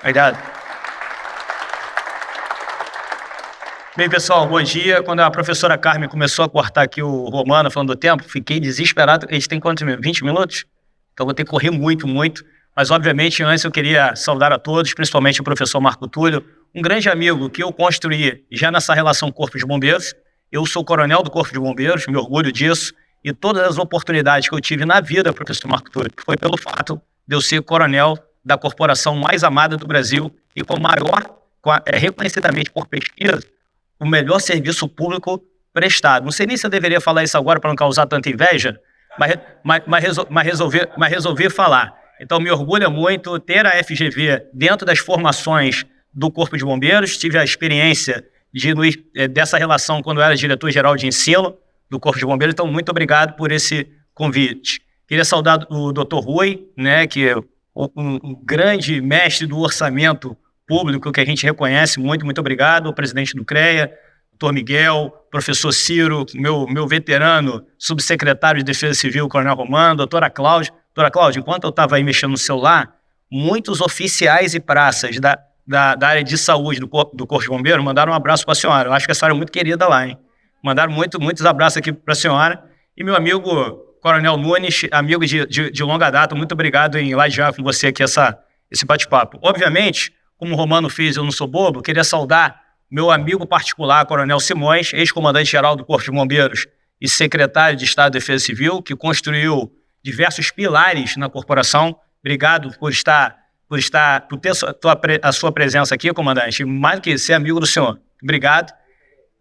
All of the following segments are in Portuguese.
Obrigado. Bem, pessoal, bom dia. Quando a professora Carmen começou a cortar aqui o Romano falando do tempo, fiquei desesperado. A gente tem quantos minutos? 20 minutos? Então vou ter que correr muito, muito. Mas, obviamente, antes eu queria saudar a todos, principalmente o professor Marco Túlio, um grande amigo que eu construí já nessa relação Corpo de Bombeiros. Eu sou coronel do Corpo de Bombeiros, me orgulho disso. E todas as oportunidades que eu tive na vida, professor Marco Túlio, foi pelo fato de eu ser coronel da corporação mais amada do Brasil e com maior, reconhecidamente por pesquisa, o melhor serviço público prestado. Não sei nem se eu deveria falar isso agora para não causar tanta inveja, mas resolvi falar. Então, me orgulha muito ter a FGV dentro das formações do Corpo de Bombeiros. Tive a experiência dessa relação quando eu era diretor-geral de ensino do Corpo de Bombeiros. Então, muito obrigado por esse convite. Queria saudar o Dr. Rui, né, que é um grande mestre do orçamento público que a gente reconhece muito. Muito obrigado. O presidente do CREA, doutor Miguel, professor Ciro, meu veterano subsecretário de Defesa Civil, coronel Romano, doutora Cláudia. Doutora Cláudia, enquanto eu estava aí mexendo no celular, muitos oficiais e praças da área de saúde do Corpo de Bombeiros mandaram um abraço para a senhora. Eu acho que a senhora é muito querida lá, hein? Mandaram muitos abraços aqui para a senhora. E meu amigo Coronel Nunes, amigo de longa data, muito obrigado em ladear com você aqui esse bate-papo. Obviamente, como o Romano fez, eu não sou bobo, queria saudar meu amigo particular, Coronel Simões, ex-comandante-geral do Corpo de Bombeiros e secretário de Estado de Defesa Civil, que construiu diversos pilares na corporação. Obrigado por ter a sua presença aqui, comandante, mais do que ser amigo do senhor. Obrigado.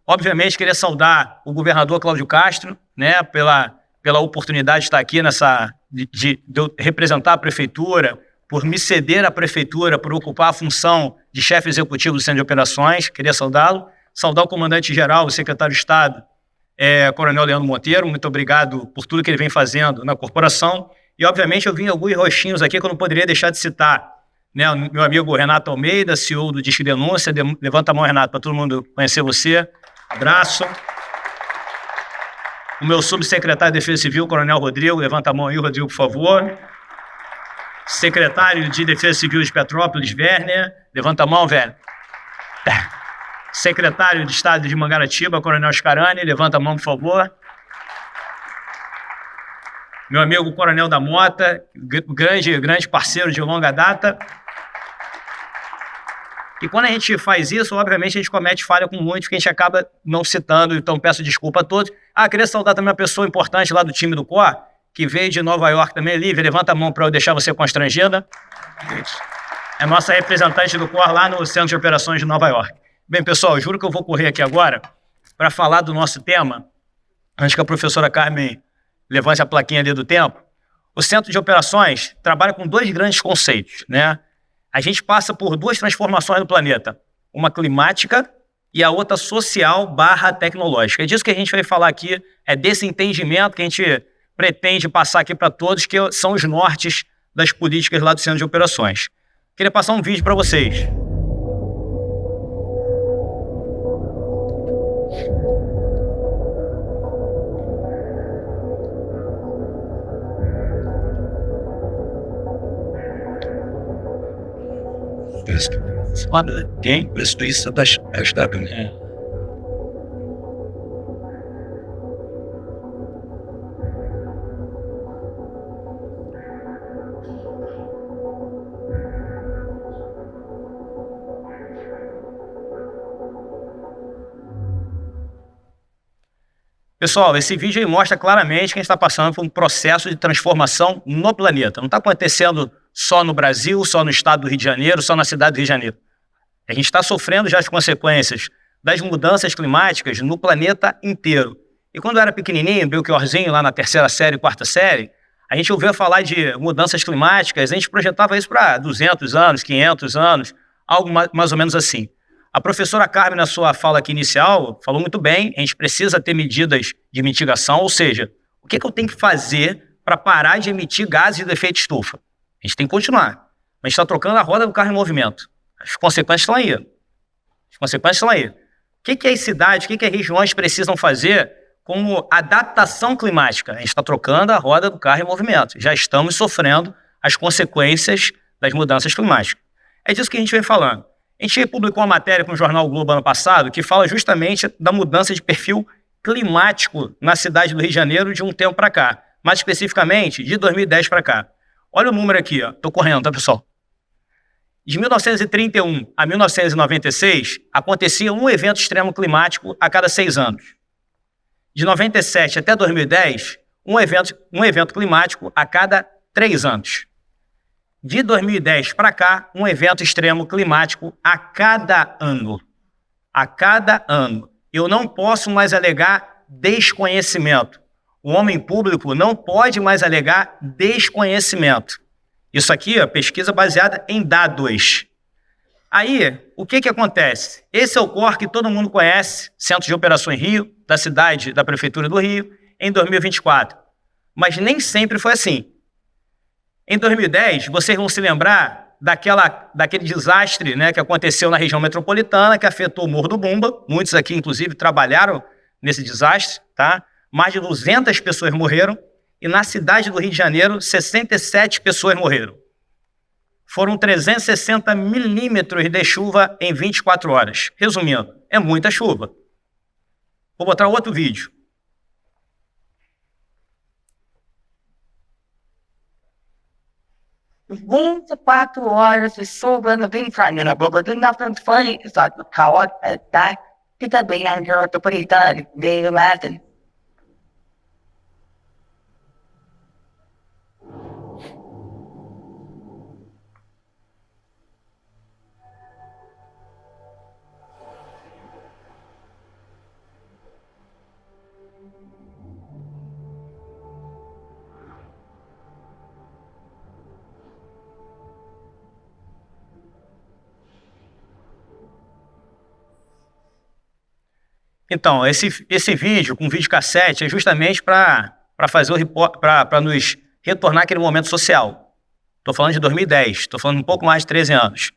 Obviamente, queria saudar o governador Cláudio Castro, né, pela oportunidade de estar aqui de eu representar a prefeitura, por me ceder à prefeitura, por ocupar a função de chefe executivo do Centro de Operações. Queria saudá-lo. Saudar o comandante-geral, o secretário de Estado, Coronel Leandro Monteiro. Muito obrigado por tudo que ele vem fazendo na corporação. E, obviamente, eu vi alguns rostinhos aqui que eu não poderia deixar de citar. Né, o meu amigo Renato Almeida, CEO do Disque Denúncia. Levanta a mão, Renato, para todo mundo conhecer você. Abraço. O meu subsecretário de Defesa Civil, Coronel Rodrigo. Levanta a mão aí, Rodrigo, por favor. Secretário de Defesa Civil de Petrópolis, Werner. Levanta a mão, Werner. Secretário de Estado de Mangaratiba, Coronel Scarani. Levanta a mão, por favor. Meu amigo Coronel da Mota, grande parceiro de longa data. E quando a gente faz isso, obviamente, a gente comete falha com muitos que a gente acaba não citando, então peço desculpa a todos. Queria saudar também uma pessoa importante lá do time do COR, que veio de Nova York também. Lívia, levanta a mão para eu deixar você constrangida. É nossa representante do COR lá no Centro de Operações de Nova York. Bem, pessoal, juro que eu vou correr aqui agora para falar do nosso tema, antes que a professora Carmen levante a plaquinha ali do tempo. O Centro de Operações trabalha com dois grandes conceitos, né? A gente passa por duas transformações do planeta, uma climática e a outra social/tecnológica. É disso que a gente vai falar aqui, é desse entendimento que a gente pretende passar aqui para todos, que são os nortes das políticas lá do Centro de Operações. Queria passar um vídeo para vocês. Quem? Isso da hashtag, né? Pessoal, esse vídeo aí mostra claramente que a gente está passando por um processo de transformação no planeta. Não está acontecendo só no Brasil, só no estado do Rio de Janeiro, só na cidade do Rio de Janeiro. A gente está sofrendo já as consequências das mudanças climáticas no planeta inteiro. E quando eu era pequenininho, Belchiorzinho, lá na terceira série, quarta série, a gente ouvia falar de mudanças climáticas, a gente projetava isso para 200 anos, 500 anos, algo mais ou menos assim. A professora Carmen, na sua fala aqui inicial, falou muito bem, a gente precisa ter medidas de mitigação, ou seja, o que eu tenho que fazer para parar de emitir gases de efeito estufa? A gente tem que continuar, mas a gente está trocando a roda do carro em movimento. As consequências estão aí. O que as cidades, o que as regiões precisam fazer como adaptação climática? A gente está trocando a roda do carro em movimento. Já estamos sofrendo as consequências das mudanças climáticas. É disso que a gente vem falando. A gente publicou uma matéria com o jornal o Globo ano passado que fala justamente da mudança de perfil climático na cidade do Rio de Janeiro de um tempo para cá. Mais especificamente, de 2010 para cá. Olha o número aqui, ó. Tô correndo, tá, pessoal? De 1931 a 1996, acontecia um evento extremo climático a cada 6 anos. De 97 até 2010, um evento climático a cada 3 anos. De 2010 para cá, um evento extremo climático a cada ano. A cada ano. Eu não posso mais alegar desconhecimento. O homem público não pode mais alegar desconhecimento. Isso aqui é pesquisa baseada em dados. Aí, o que acontece? Esse é o COR que todo mundo conhece, Centro de Operações Rio, da cidade, da Prefeitura do Rio, em 2024. Mas nem sempre foi assim. Em 2010, vocês vão se lembrar daquele desastre, né, que aconteceu na região metropolitana, que afetou o Morro do Bumba. Muitos aqui, inclusive, trabalharam nesse desastre, tá? Mais de 200 pessoas morreram. E na cidade do Rio de Janeiro, 67 pessoas morreram. Foram 360 milímetros de chuva em 24 horas. Resumindo, é muita chuva. Vou botar outro vídeo. 24 horas de chuva no Rio de Janeiro. Não foi só do calor, tá? E também a metropolitana de Lázaro. Então, esse vídeo, com videocassete, é justamente para nos retornar aquele momento social. Estou falando de 2010, estou falando um pouco mais de 13 anos.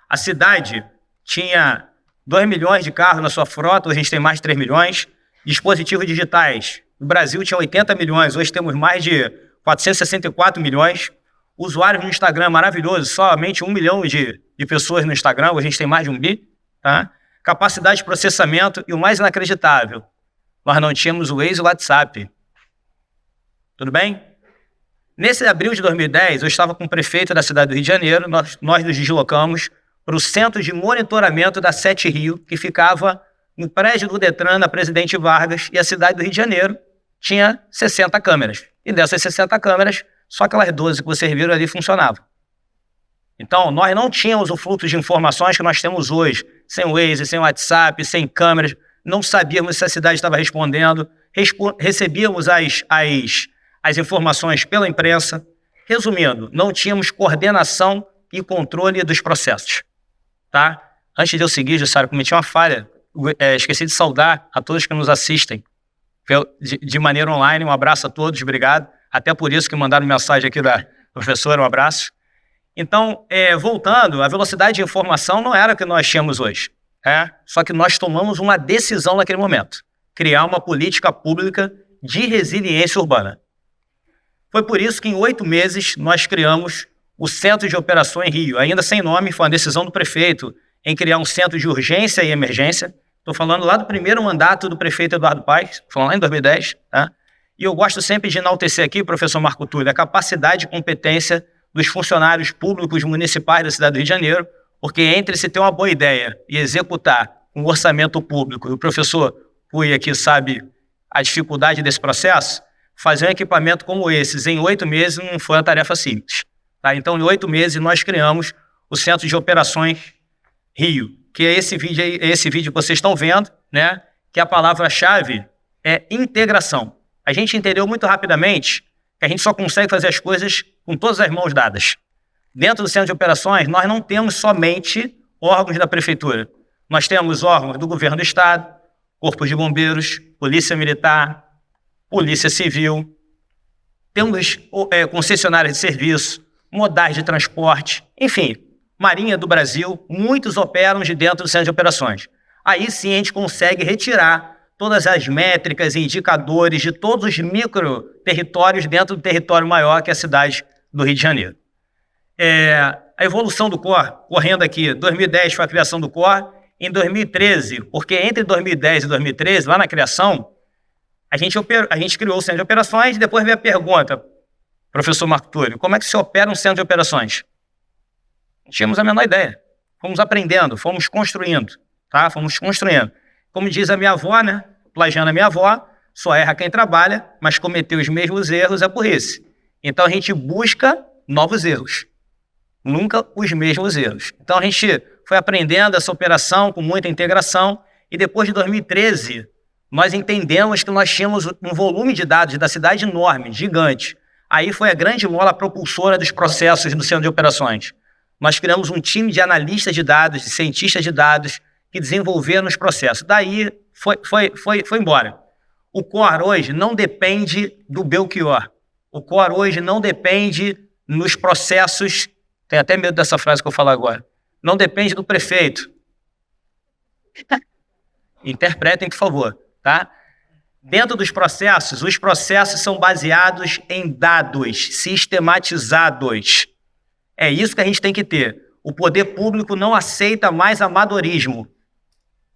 A cidade tinha 2 milhões de carros na sua frota, hoje a gente tem mais de 3 milhões. Dispositivos digitais, o Brasil tinha 80 milhões, hoje temos mais de 464 milhões. Usuários no Instagram, maravilhoso, somente 1 milhão de pessoas no Instagram, hoje a gente tem mais de 1 bi, tá? Capacidade de processamento e o mais inacreditável, nós não tínhamos o Waze e o WhatsApp. Tudo bem? Nesse abril de 2010, eu estava com o prefeito da cidade do Rio de Janeiro, nós nos deslocamos para o centro de monitoramento da Sete Rio, que ficava no prédio do Detran, na Presidente Vargas, e a cidade do Rio de Janeiro tinha 60 câmeras. E dessas 60 câmeras, só aquelas 12 que vocês viram ali funcionavam. Então, nós não tínhamos o fluxo de informações que nós temos hoje, sem Waze, sem WhatsApp, sem câmeras, não sabíamos se a cidade estava respondendo, recebíamos as informações pela imprensa. Resumindo, não tínhamos coordenação e controle dos processos. Tá? Antes de eu seguir, Jussara, cometi uma falha, esqueci de saudar a todos que nos assistem de maneira online. Um abraço a todos, obrigado. Até por isso que mandaram mensagem aqui da professora, um abraço. Então, voltando, a velocidade de informação não era o que nós tínhamos hoje. Só que nós tomamos uma decisão naquele momento. Criar uma política pública de resiliência urbana. Foi por isso que em 8 meses nós criamos o Centro de Operações Rio. Ainda sem nome, foi uma decisão do prefeito em criar um centro de urgência e emergência. Estou falando lá do primeiro mandato do prefeito Eduardo Paes, falando lá em 2010. Tá? E eu gosto sempre de enaltecer aqui, professor Marco Túlio, a capacidade e competência dos funcionários públicos municipais da cidade do Rio de Janeiro, porque entre se ter uma boa ideia e executar um orçamento público, e o professor Rui aqui sabe a dificuldade desse processo, fazer um equipamento como esses em 8 meses não foi uma tarefa simples. Tá? Então, em 8 meses, nós criamos o Centro de Operações Rio, que é esse vídeo que vocês estão vendo, né? Que a palavra-chave é integração. A gente entendeu muito rapidamente que a gente só consegue fazer as coisas com todas as mãos dadas. Dentro do Centro de Operações, nós não temos somente órgãos da Prefeitura. Nós temos órgãos do Governo do Estado, Corpo de Bombeiros, Polícia Militar, Polícia Civil, temos concessionárias de serviço, modais de transporte, enfim, Marinha do Brasil, muitos operam de dentro do Centro de Operações. Aí sim a gente consegue retirar todas as métricas e indicadores de todos os micro-territórios dentro do território maior que é a cidade do Rio de Janeiro. a evolução do COR, correndo aqui, 2010 foi a criação do COR, em 2013, porque entre 2010 e 2013, lá na criação, a gente criou o centro de operações e depois veio a pergunta, professor Marco Túlio, como é que se opera um centro de operações? Não tínhamos a menor ideia. Fomos aprendendo, fomos construindo, tá? Fomos construindo. Como diz a minha avó, né? Plagiando a minha avó, só erra quem trabalha, mas cometer os mesmos erros é burrice. Então a gente busca novos erros, nunca os mesmos erros. Então a gente foi aprendendo essa operação com muita integração e depois de 2013 nós entendemos que nós tínhamos um volume de dados da cidade enorme, gigante. Aí foi a grande mola propulsora dos processos do centro de operações. Nós criamos um time de analistas de dados, de cientistas de dados que desenvolveram os processos. Daí foi embora. O COR hoje não depende do Belchior. O COR hoje não depende nos processos, tenho até medo dessa frase que eu vou falar agora, não depende do prefeito. Interpretem, por favor, tá? Dentro dos processos, os processos são baseados em dados sistematizados. É isso que a gente tem que ter. O poder público não aceita mais amadorismo.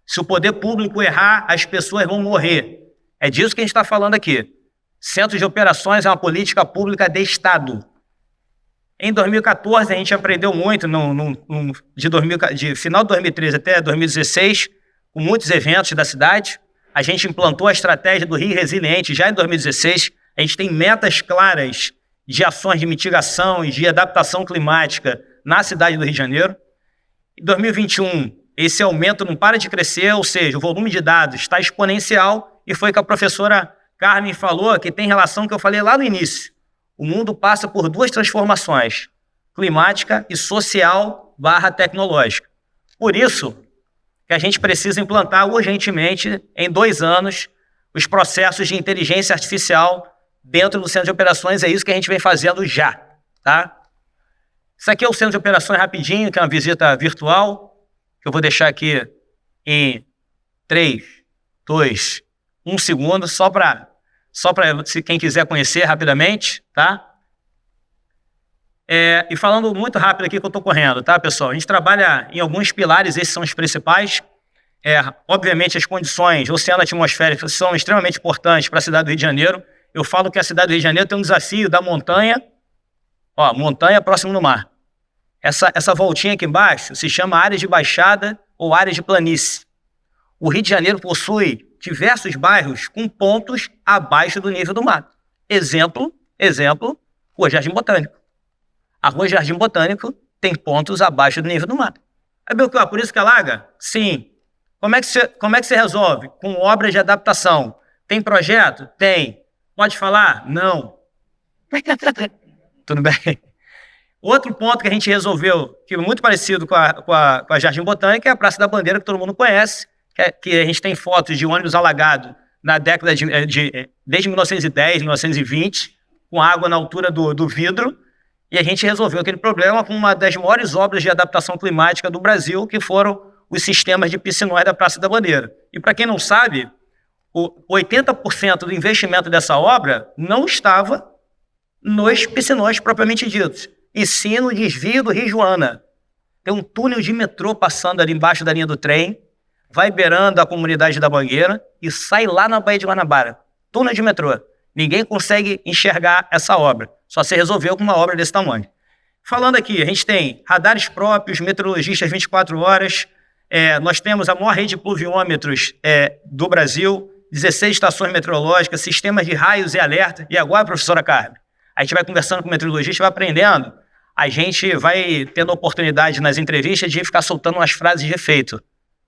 Se o poder público errar, as pessoas vão morrer. É disso que a gente está falando aqui. Centros de operações é uma política pública de Estado. Em 2014, a gente aprendeu muito, de final de 2013 até 2016, com muitos eventos da cidade. A gente implantou a estratégia do Rio Resiliente já em 2016. A gente tem metas claras de ações de mitigação e de adaptação climática na cidade do Rio de Janeiro. Em 2021, esse aumento não para de crescer, ou seja, o volume de dados está exponencial e foi que a professora Carmen falou que tem relação com o que eu falei lá no início. O mundo passa por duas transformações, climática e social/tecnológica. Por isso que a gente precisa implantar urgentemente, em 2 anos, os processos de inteligência artificial dentro do centro de operações. É isso que a gente vem fazendo já, tá? Isso aqui é o centro de operações rapidinho, que é uma visita virtual, que eu vou deixar aqui em 3, 2, 1 segundo, só para se quem quiser conhecer rapidamente, tá? E falando muito rápido aqui que eu estou correndo, tá, pessoal? A gente trabalha em alguns pilares, esses são os principais. Obviamente, as condições oceano-atmosféricas são extremamente importantes para a cidade do Rio de Janeiro. Eu falo que a cidade do Rio de Janeiro tem um desafio da montanha, montanha próximo do mar. Essa voltinha aqui embaixo se chama área de baixada ou área de planície. O Rio de Janeiro possui diversos bairros com pontos abaixo do nível do mar. Exemplo, Rua Jardim Botânico. A Rua Jardim Botânico tem pontos abaixo do nível do mar. Por isso que alaga? Sim. Como é que você resolve? Com obras de adaptação. Tem projeto? Tem. Pode falar? Não. Tudo bem. Outro ponto que a gente resolveu, que é muito parecido com a Jardim Botânica, é a Praça da Bandeira, que todo mundo conhece, que a gente tem fotos de ônibus alagado na década desde 1910, 1920, com água na altura do vidro, e a gente resolveu aquele problema com uma das maiores obras de adaptação climática do Brasil, que foram os sistemas de piscinóis da Praça da Bandeira. E para quem não sabe, 80% do investimento dessa obra não estava nos piscinóis propriamente ditos, e sim no desvio do Rio Joana. Tem um túnel de metrô passando ali embaixo da linha do trem, vai beirando a comunidade da Mangueira e sai lá na Baía de Guanabara. Túnel de metrô. Ninguém consegue enxergar essa obra. Só se resolveu com uma obra desse tamanho. Falando aqui, a gente tem radares próprios, meteorologistas 24 horas, nós temos a maior rede de pluviômetros do Brasil, 16 estações meteorológicas, sistemas de raios e alerta. E agora, professora Carmen, a gente vai conversando com o meteorologista, vai aprendendo, a gente vai tendo oportunidade nas entrevistas de ficar soltando umas frases de efeito.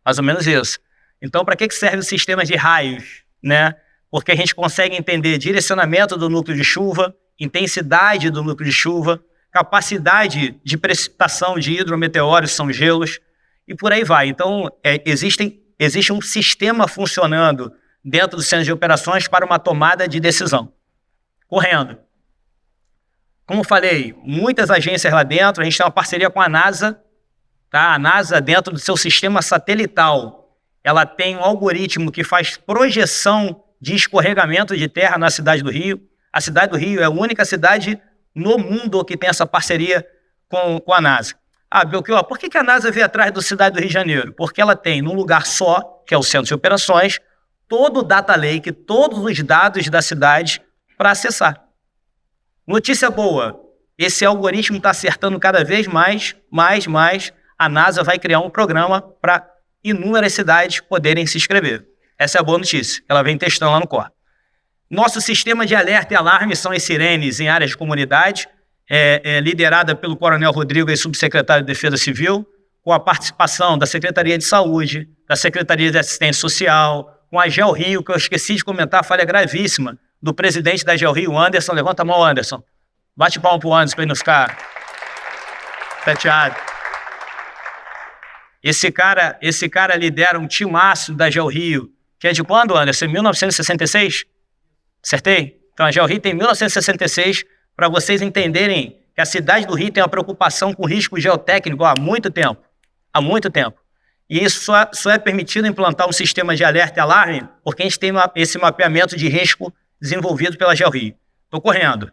Mais ou menos isso. Então, para que serve o sistema de raios, né? Porque a gente consegue entender direcionamento do núcleo de chuva, intensidade do núcleo de chuva, capacidade de precipitação de hidrometeoros, são gelos, e por aí vai. Então, existe um sistema funcionando dentro do centro de operações para uma tomada de decisão. Correndo. Como falei, muitas agências lá dentro, a gente tem uma parceria com a NASA, tá? A NASA, dentro do seu sistema satelital, ela tem um algoritmo que faz projeção de escorregamento de terra na cidade do Rio. A cidade do Rio é a única cidade no mundo que tem essa parceria com a NASA. Ah, Belchior, por que a NASA veio atrás do Cidade do Rio de Janeiro? Porque ela tem, num lugar só, que é o Centro de Operações, todo o data lake, todos os dados da cidade para acessar. Notícia boa, esse algoritmo está acertando cada vez mais. A NASA vai criar um programa para inúmeras cidades poderem se inscrever. Essa é a boa notícia, ela vem testando lá no COR. Nosso sistema de alerta e alarme são as sirenes em áreas de comunidade, liderada pelo Coronel Rodrigo, subsecretário de Defesa Civil, com a participação da Secretaria de Saúde, da Secretaria de Assistência Social, com a GeoRio, que eu esqueci de comentar, falha gravíssima, do presidente da GeoRio, Anderson. Levanta a mão, Anderson. Bate palma pro Anderson para ele não ficar chateado. Esse cara lidera um timaço da GeoRio, que é de quando, Anderson? 1966? Acertei? Então a GeoRio tem 1966, para vocês entenderem que a cidade do Rio tem uma preocupação com risco geotécnico há muito tempo. Há muito tempo. E isso só é permitido implantar um sistema de alerta e alarme porque a gente tem esse mapeamento de risco desenvolvido pela GeoRio. Estou correndo.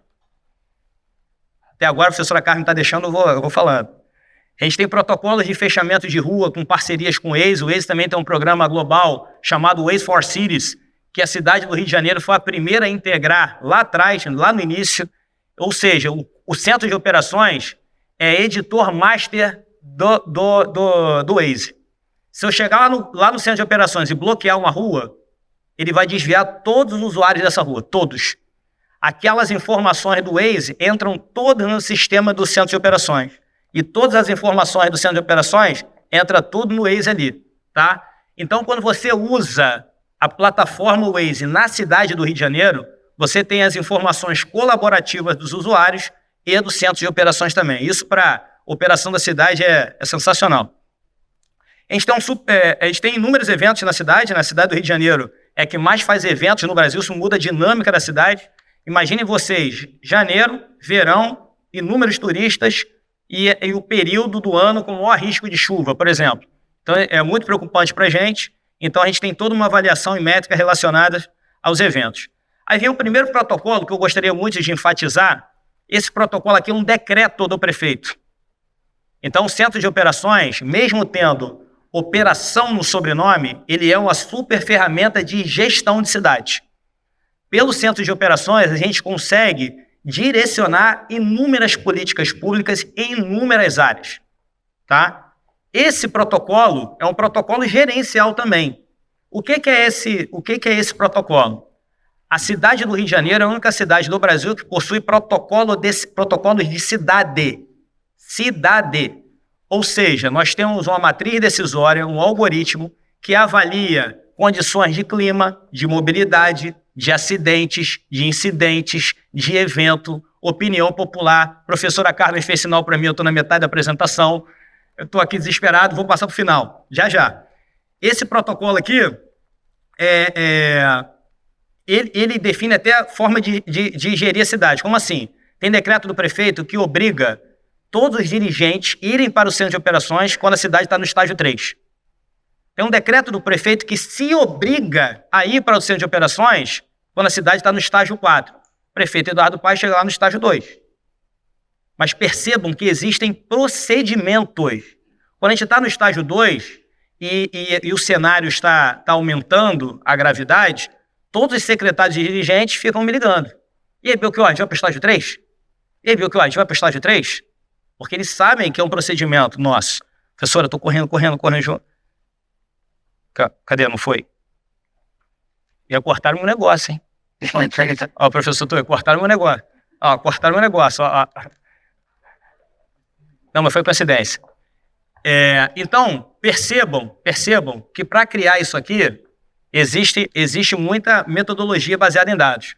Até agora a professora Carmen está deixando, eu vou falando. A gente tem protocolos de fechamento de rua com parcerias com o Waze. O Waze também tem um programa global chamado Waze for Cities, que a cidade do Rio de Janeiro foi a primeira a integrar lá atrás, lá no início. Ou seja, o Centro de Operações é editor master do Waze. Se eu chegar lá no Centro de Operações e bloquear uma rua, ele vai desviar todos os usuários dessa rua, todos. Aquelas informações do Waze entram todas no sistema do Centro de Operações. E todas as informações do Centro de Operações entra tudo no Waze ali, tá? Então, quando você usa a plataforma Waze na cidade do Rio de Janeiro, você tem as informações colaborativas dos usuários e do Centro de Operações também. Isso para a operação da cidade é sensacional. A gente tem inúmeros eventos na cidade do Rio de Janeiro é que mais faz eventos no Brasil, isso muda a dinâmica da cidade. Imaginem vocês, janeiro, verão, inúmeros turistas e o período do ano com maior risco de chuva, por exemplo. Então é muito preocupante para a gente, então a gente tem toda uma avaliação e métrica relacionada aos eventos. Aí vem o primeiro protocolo que eu gostaria muito de enfatizar. Esse protocolo aqui é um decreto do prefeito. Então o Centro de Operações, mesmo tendo operação no sobrenome, ele é uma super ferramenta de gestão de cidade. Pelo Centro de Operações, a gente consegue direcionar inúmeras políticas públicas em inúmeras áreas, tá? Esse protocolo é um protocolo gerencial também. O que é esse protocolo? A cidade do Rio de Janeiro é a única cidade do Brasil que possui protocolos de cidade. Ou seja, nós temos uma matriz decisória, um algoritmo que avalia condições de clima, de mobilidade, de acidentes, de incidentes, de evento, opinião popular. Professora Carmen fez sinal para mim, eu estou na metade da apresentação. Eu estou aqui desesperado, vou passar para o final, já. Esse protocolo aqui, ele define até a forma de gerir a cidade. Como assim? Tem decreto do prefeito que obriga todos os dirigentes irem para o Centro de Operações quando a cidade está no estágio 3. Tem um decreto do prefeito que se obriga a ir para o Centro de Operações quando a cidade está no estágio 4. O prefeito Eduardo Paes chega lá no estágio 2. Mas percebam que existem procedimentos. Quando a gente está no estágio 2 e o cenário está aumentando a gravidade, todos os secretários e dirigentes ficam me ligando. E aí, Belchior, a gente vai para o estágio 3? E aí, Belchior, a gente vai para o estágio 3? Porque eles sabem que é um procedimento nosso. Professora, eu estou correndo. Cadê? Não foi? Ia cortar meu negócio, hein? Ó, professor, cortaram meu negócio. Ó, cortaram meu negócio. Ó. Não, mas foi coincidência. Então, percebam que para criar isso aqui, existe muita metodologia baseada em dados.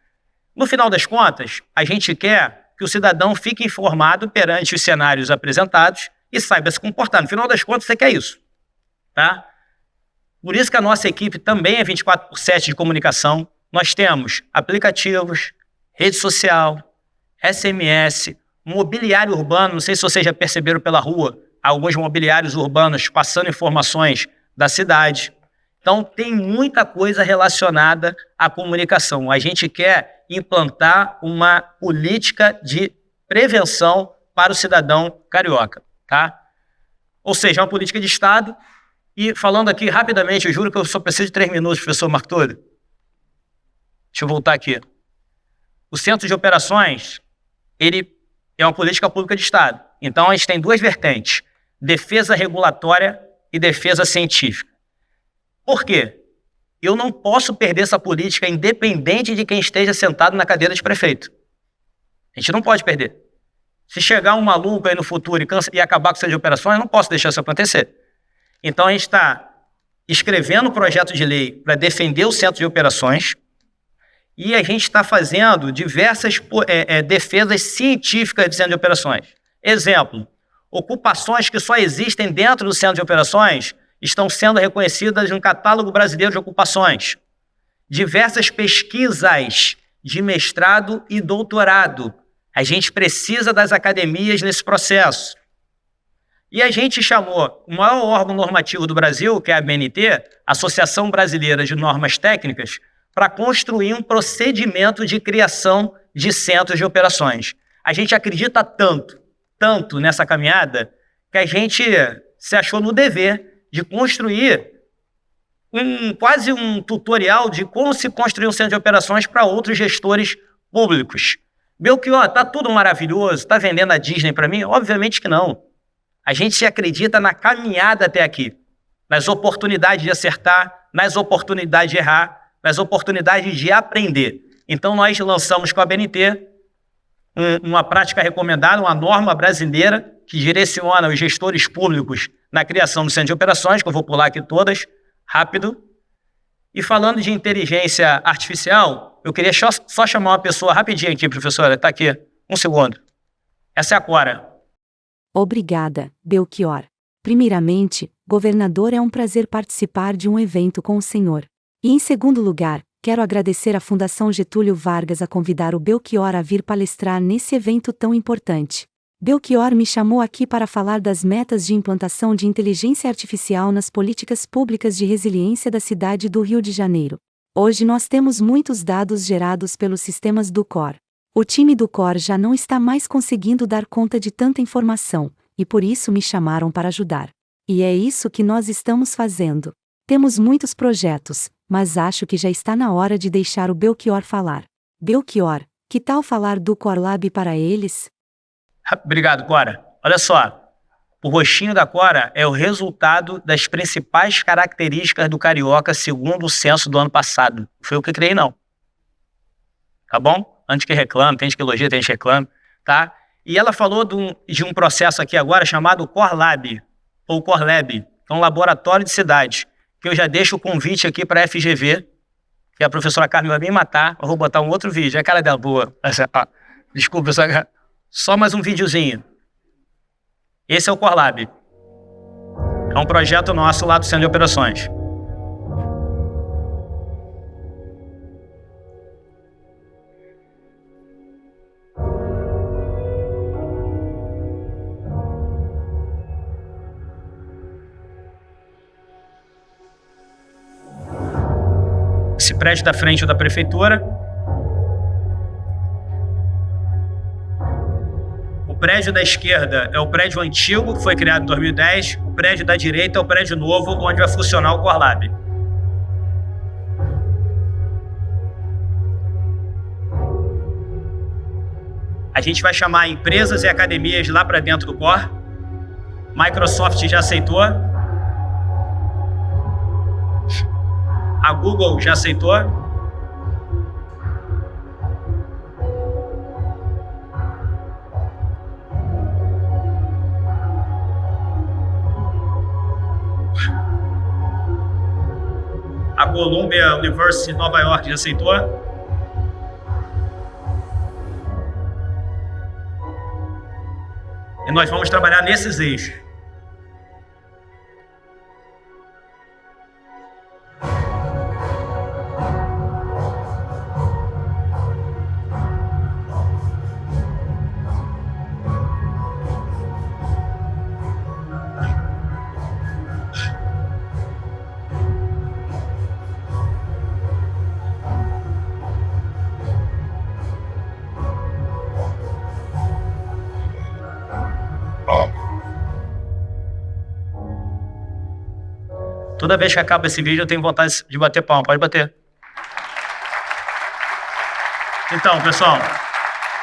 No final das contas, a gente quer que o cidadão fique informado perante os cenários apresentados e saiba se comportar. No final das contas, você quer isso, tá? Por isso que a nossa equipe também é 24/7 de comunicação. Nós temos aplicativos, rede social, SMS, mobiliário urbano. Não sei se vocês já perceberam pela rua, alguns mobiliários urbanos passando informações da cidade. Então, tem muita coisa relacionada à comunicação. A gente quer implantar uma política de prevenção para o cidadão carioca, tá? Ou seja, é uma política de Estado. E falando aqui rapidamente, eu juro que eu só preciso de 3 minutos, professor Marco Túlio. Deixa eu voltar aqui. O Centro de Operações, ele é uma política pública de Estado. Então, a gente tem 2 vertentes: defesa regulatória e defesa científica. Por quê? Eu não posso perder essa política independente de quem esteja sentado na cadeira de prefeito. A gente não pode perder. Se chegar um maluco aí no futuro e acabar com o Centro de Operações, eu não posso deixar isso acontecer. Então, a gente está escrevendo um projeto de lei para defender o Centro de Operações e a gente está fazendo diversas defesas científicas do Centro de Operações. Exemplo, ocupações que só existem dentro do Centro de Operações estão sendo reconhecidas no Catálogo Brasileiro de Ocupações. Diversas pesquisas de mestrado e doutorado. A gente precisa das academias nesse processo. E a gente chamou o maior órgão normativo do Brasil, que é a ABNT, Associação Brasileira de Normas Técnicas, para construir um procedimento de criação de centros de operações. A gente acredita tanto nessa caminhada, que a gente se achou no dever de construir quase um tutorial de como se construir um centro de operações para outros gestores públicos. Belchior, tá tudo maravilhoso, tá vendendo a Disney para mim? Obviamente que não. A gente acredita na caminhada até aqui, nas oportunidades de acertar, nas oportunidades de errar, nas oportunidades de aprender. Então, nós lançamos com a ABNT uma prática recomendada, uma norma brasileira que direciona os gestores públicos na criação do centro de operações, que eu vou pular aqui todas, rápido. E falando de inteligência artificial, eu queria só chamar uma pessoa rapidinho aqui, professora, está aqui, 1 segundo. Essa é a Cora. Obrigada, Belchior. Primeiramente, governador, é um prazer participar de um evento com o senhor. E em segundo lugar, quero agradecer à Fundação Getúlio Vargas a convidar o Belchior a vir palestrar nesse evento tão importante. Belchior me chamou aqui para falar das metas de implantação de inteligência artificial nas políticas públicas de resiliência da cidade do Rio de Janeiro. Hoje nós temos muitos dados gerados pelos sistemas do COR. O time do COR já não está mais conseguindo dar conta de tanta informação, e por isso me chamaram para ajudar. E é isso que nós estamos fazendo. Temos muitos projetos, mas acho que já está na hora de deixar o Belchior falar. Belchior, que tal falar do Core Lab para eles? Obrigado, Cora. Olha só, o rostinho da Cora é o resultado das principais características do carioca segundo o censo do ano passado. Não foi eu que criei, não. Tá bom? Antes que reclame, tem gente que elogia, tem gente que reclame, tá? E ela falou de um processo aqui agora chamado Core Lab, ou Core Lab, que é um laboratório de cidade, que eu já deixo o convite aqui para a FGV, que a professora Carmen vai me matar, eu vou botar um outro vídeo, é a cara dela boa. Desculpa, professora, só mais um videozinho. Esse é o Core Lab. É um projeto nosso lá do Centro de Operações. Esse prédio da frente da prefeitura. O prédio da esquerda é o prédio antigo, que foi criado em 2010. O prédio da direita é o prédio novo, onde vai funcionar o Core Lab. A gente vai chamar empresas e academias lá para dentro do Core. Microsoft já aceitou. A Google já aceitou. A Columbia University Nova York já aceitou. E nós vamos trabalhar nesses eixos. Toda vez que acaba esse vídeo, eu tenho vontade de bater palma. Pode bater. Então, pessoal,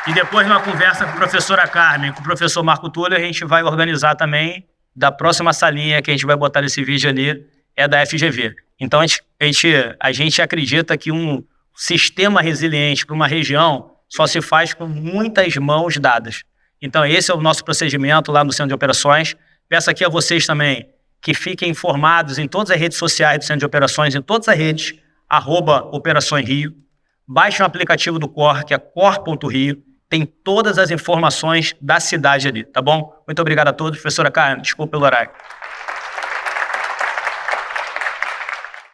e depois numa conversa com a professora Carmen, com o professor Marco Túlio, a gente vai organizar também da próxima salinha que a gente vai botar nesse vídeo ali, é da FGV. Então, a gente acredita que um sistema resiliente para uma região só se faz com muitas mãos dadas. Então, esse é o nosso procedimento lá no Centro de Operações. Peço aqui a vocês também que fiquem informados em todas as redes sociais do Centro de Operações, em todas as redes, @Operações Rio. Baixem o aplicativo do COR, que é cor.rio. Tem todas as informações da cidade ali, tá bom? Muito obrigado a todos. Professora Carmen, desculpa pelo horário.